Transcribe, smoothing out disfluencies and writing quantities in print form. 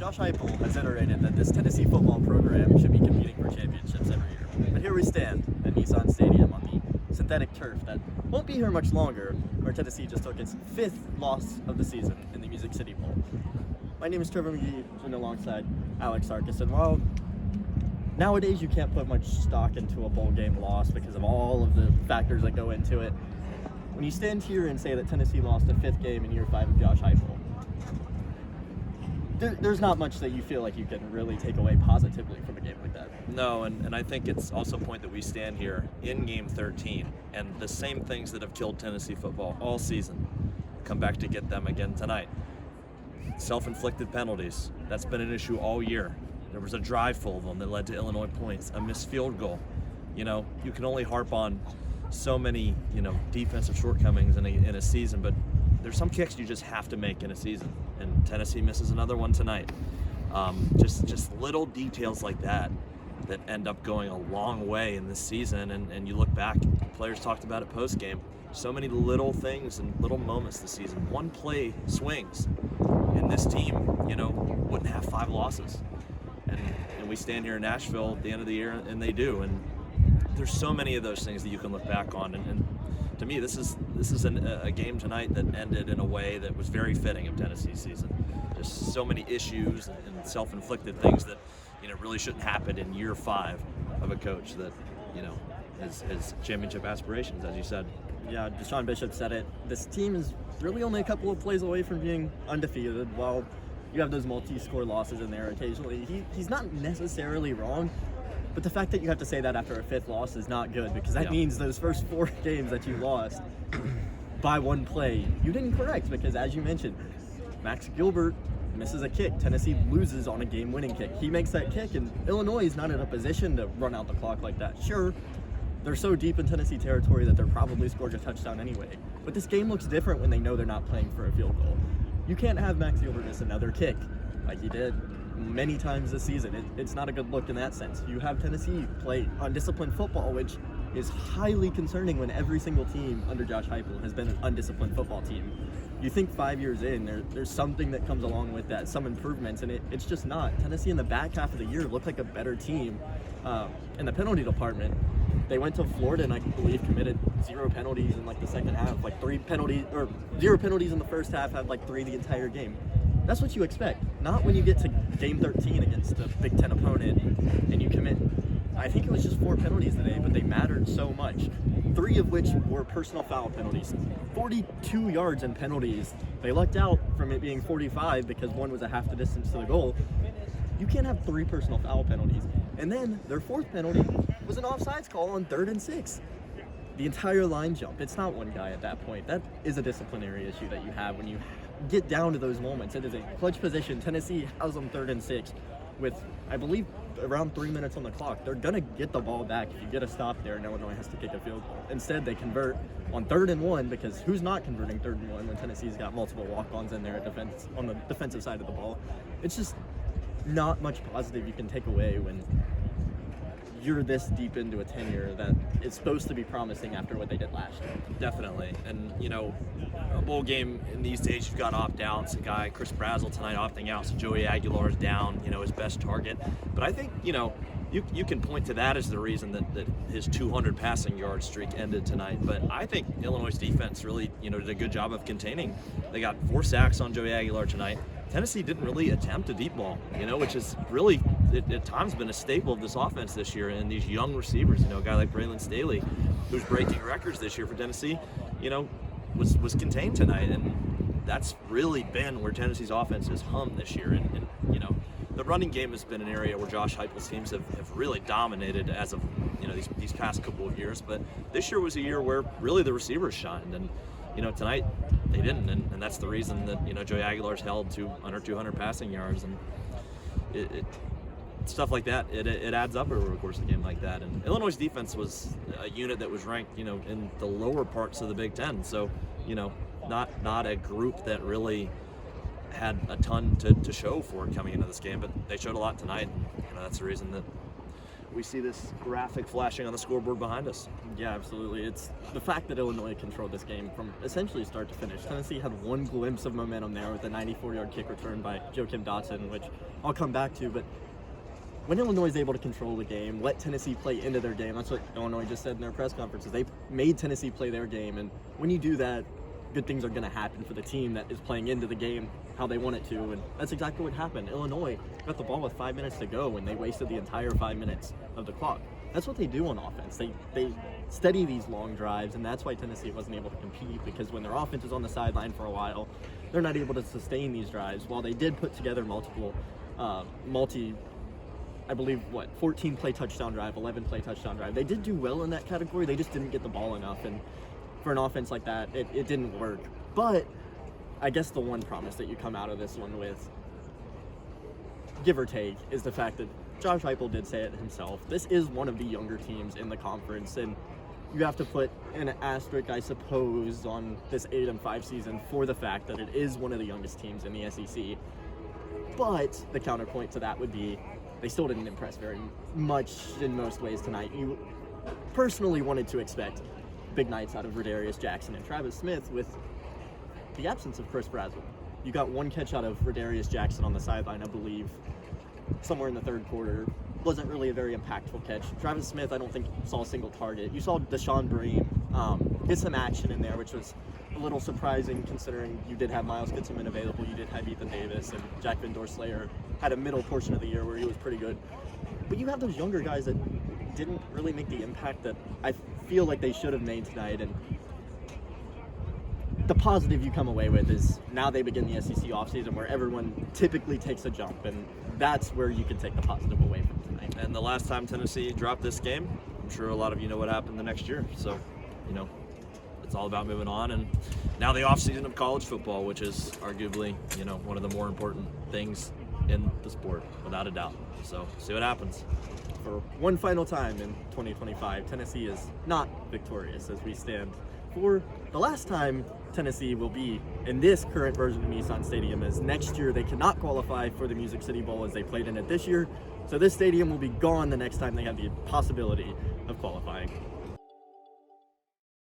Josh Heupel has iterated that this Tennessee football program should be competing for championships every year. But here we stand at Nissan Stadium on the synthetic turf that won't be here much longer, where Tennessee just took its 5th loss of the season in the Music City Bowl. My name is Trevor McGee, and alongside Alex Sarkis. And while nowadays you can't put much stock into a bowl game loss because of all of the factors that go into it, when you stand here and say that Tennessee lost a 5th game in year 5 of Josh Heupel, there's not much that you feel like you can really take away positively from a game like that. No, and I think it's also a point that we stand here in Game 13, and the same things that have killed Tennessee football all season come back to get them again tonight. Self-inflicted penalties, that's been an issue all year. There was a drive full of them that led to Illinois points, a missed field goal. You know, you can only harp on so many, defensive shortcomings in a season, but there's some kicks you just have to make in a season, and Tennessee misses another one tonight. Just little details like that end up going a long way in this season, and you look back, players talked about it post-game, so many little things and little moments this season. One play swings, and this team, wouldn't have 5 losses. And we stand here in Nashville at the end of the year, and they do. And there's so many of those things that you can look back on. And to me, this is a game tonight that ended in a way that was very fitting of Tennessee's season. There's so many issues and self-inflicted things that really shouldn't happen in year 5 of a coach that has championship aspirations, as you said. Yeah, Deshaun Bishop said it. This team is really only a couple of plays away from being undefeated. While you have those multi-score losses in there occasionally, he's not necessarily wrong. But the fact that you have to say that after a 5th loss is not good, because that means those first 4 games that you lost by 1 play, you didn't correct, because as you mentioned, Max Gilbert misses a kick. Tennessee loses on a game-winning kick. He makes that kick, and Illinois is not in a position to run out the clock like that. Sure, they're so deep in Tennessee territory that they're probably scored a touchdown anyway. But this game looks different when they know they're not playing for a field goal. You can't have Max Gilbert miss another kick like he did many times this season. It's not a good look in that sense. You have Tennessee play undisciplined football, which is highly concerning when every single team under Josh Heupel has been an undisciplined football team. You think 5 years in, there's something that comes along with that, some improvements, and it's just not. Tennessee in the back half of the year looked like a better team in the penalty department. They went to Florida and I believe committed 0 penalties in the second half, 3 penalties, or 0 penalties in the first half, had 3 the entire game. That's what you expect. Not when you get to game 13 against a Big Ten opponent and you commit, I think it was just 4 penalties today, but they mattered so much. 3 of which were personal foul penalties. 42 yards in penalties. They lucked out from it being 45 because one was a half the distance to the goal. You can't have 3 personal foul penalties. And then their 4th penalty was an offsides call on 3rd and 6. The entire line jump. It's not one guy at that point. That is a disciplinary issue that you have when you get down to those moments. It is a clutch position. Tennessee has them 3rd and 6 with, I believe, around 3 minutes on the clock. They're going to get the ball back if you get a stop there and Illinois has to kick a field goal. Instead, they convert on 3rd and 1, because who's not converting 3rd and 1 when Tennessee's got multiple walk-ons in there on the defensive side of the ball? It's just not much positive you can take away when you're this deep into a tenure that is supposed to be promising after what they did last year. Definitely. And, a bowl game in these days, you've got opt-outs. A guy, Chris Brazzell, tonight opting out, so Joey Aguilar's down, his best target. But I think, you can point to that as the reason that his 200 passing yard streak ended tonight. But I think Illinois' defense really, did a good job of containing. They got 4 sacks on Joey Aguilar tonight. Tennessee didn't really attempt a deep ball, which has really at times been a staple of this offense this year. And these young receivers, a guy like Braylon Staley, who's breaking records this year for Tennessee, was contained tonight. And that's really been where Tennessee's offense has hummed this year. And the running game has been an area where Josh Heupel's teams have really dominated as of these past couple of years. But this year was a year where really the receivers shined. And tonight they didn't, and that's the reason that Joey Aguilar's held to under 200 passing yards, and stuff like that. It adds up over the course of a game like that. And Illinois' defense was a unit that was ranked in the lower parts of the Big Ten, so not a group that really had a ton to show for coming into this game, but they showed a lot tonight, and that's the reason that we see this graphic flashing on the scoreboard behind us. Yeah, absolutely. It's the fact that Illinois controlled this game from essentially start to finish. Tennessee had one glimpse of momentum there with a 94-yard kick return by Joakim Dodson, which I'll come back to, but when Illinois is able to control the game, let Tennessee play into their game, that's what Illinois just said in their press conferences. They made Tennessee play their game, and when you do that, good things are going to happen for the team that is playing into the game how they want it to, and that's exactly what happened. Illinois got the ball with 5 minutes to go, and they wasted the entire 5 minutes of the clock. That's what they do on offense. They steady these long drives, and that's why Tennessee wasn't able to compete, because when their offense is on the sideline for a while, they're not able to sustain these drives. While they did put together I believe, 14-play touchdown drive, 11-play touchdown drive. They did do well in that category. They just didn't get the ball enough, and for an offense like that, it didn't work. But I guess the one promise that you come out of this one with, give or take, is the fact that Josh Heupel did say it himself. This is one of the younger teams in the conference, and you have to put an asterisk, I suppose, on this 8-5 season for the fact that it is one of the youngest teams in the SEC. But the counterpoint to that would be they still didn't impress very much in most ways tonight. You personally wanted to expect big nights out of Rodarius Jackson and Travis Smith with the absence of Chris Braswell. You got one catch out of Rodarius Jackson on the sideline, I believe, somewhere in the third quarter. Wasn't really a very impactful catch. Travis Smith, I don't think, saw a single target. You saw Deshaun Bream get some action in there, which was a little surprising considering you did have Miles Gitzelman available, you did have Ethan Davis, and Jack Van Dorselaer had a middle portion of the year where he was pretty good. But you have those younger guys that didn't really make the impact that I feel like they should have made tonight, and the positive you come away with is now they begin the SEC offseason where everyone typically takes a jump, and that's where you can take the positive away from tonight. And the last time Tennessee dropped this game, I'm sure a lot of you know what happened the next year. So, it's all about moving on. And now the offseason of college football, which is arguably, one of the more important things in the sport, without a doubt. So, see what happens. For one final time in 2025, Tennessee is not victorious as we stand for the last time Tennessee will be in this current version of Nissan Stadium, as next year they cannot qualify for the Music City Bowl as they played in it this year. So this stadium will be gone the next time they have the possibility of qualifying.